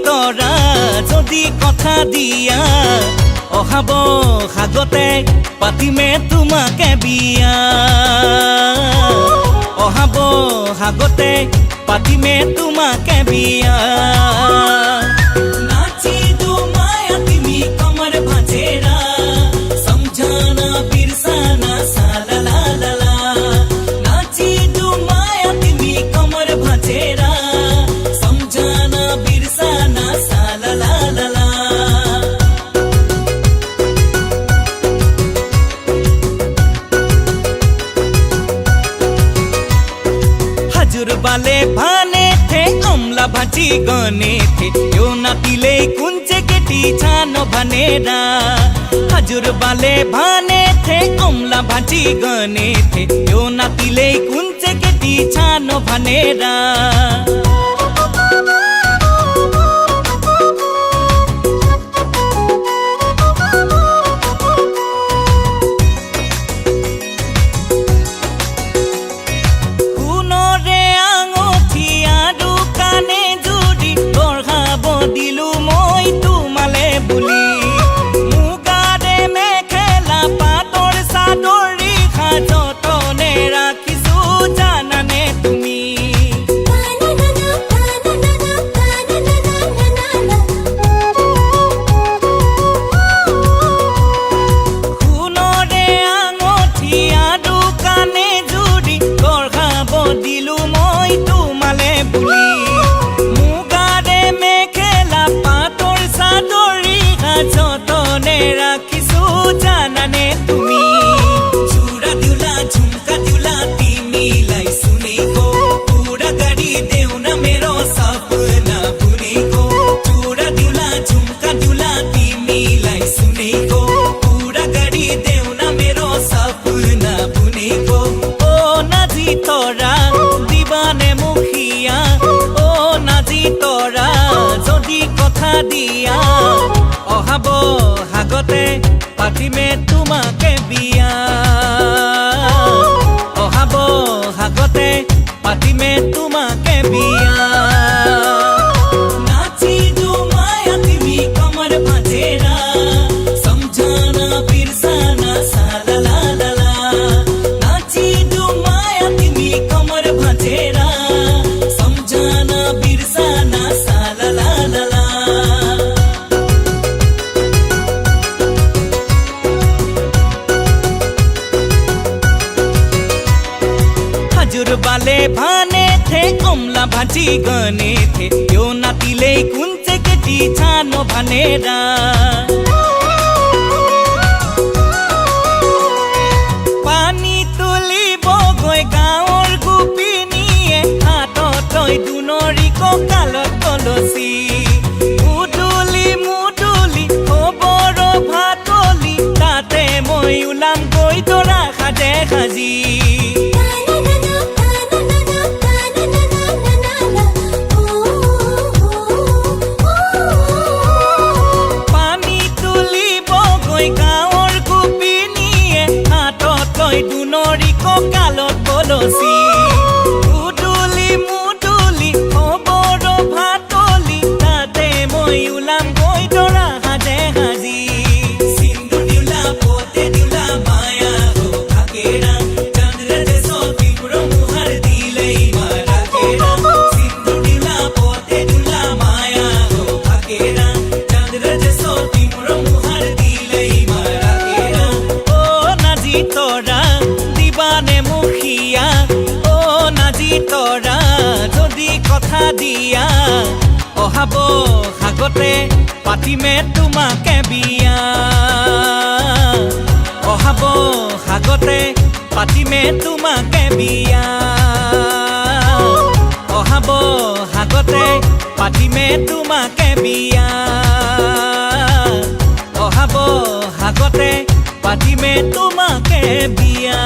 তৰা যদি কথা দিয়া অহাব সাগতে পাতিমে তোমাকে বিয়া অহাব সাগতে পাতিমে তোমাকে বিয়া নাচি দো মায়া তুমি কমর ভাঁজেরা সমঝানা বিরসানা সালা লা লা লা নাচি দো মায়া তুমি কমর ভাঁজেরা সমঝানা বিরসানা সালা লা লা লা हजुर बाले भाने थे अमला भाजी गने थे यो नातिले कुंचे केटी छानो भनेरा हजुर बाले भाने थे अमला भाजी गने थे यो नातिले कुंचे केटी छानो भनेरा दिया अहाब हागते पातिमे तुमाके बिया अहाब हागते पातिमे तुमाके बिया नाची दो माया तिमी कमर भाँजेरा समझाना बिरसाना साला ला ला ला नाची दो माया तिमी कमर भाँजेरा समझाना बिरसाना साला ला ला ला हजुर बाले भाने थे अमला भाजी गने थे यो नातिले कुंचे केटी छानो भनेरा पानी तुलिब गई गाँवर गोपिनीये हातत लई दुनरी ककाলত कलसी मुदुली मुदुली खबर भातली ताते मैं उलाम गई तोरा साजे साजी दुनरी ककाলত कलसी मुदुली मुदुली खबर भातली ताते मैं उलाम गई तोरा साजे साजी सिंदूर दिउला पोते दिउला माया हो थाकेरा चंद्र देशो तिम्रो मुहार दिलै माराकेरा सिंदूर दिउला पोते दिउला माया हो थाकेरा चंद्र देशो तिम्रो मुहार दिलै माराकेरा ओ नाजी तोरा दिबाने मुखिया ओ नाजी तोरा যদি কথা দিয়া অহাব সাগতে পাতিমে তোমাকে বিয়া অহাব সাগতে পাতিমে তোমাকে বিয়া অহাব সাগতে পাতিমে তোমাকে বিয়া অহাব সাগতে পাতিমে তোমাকে বিয়া।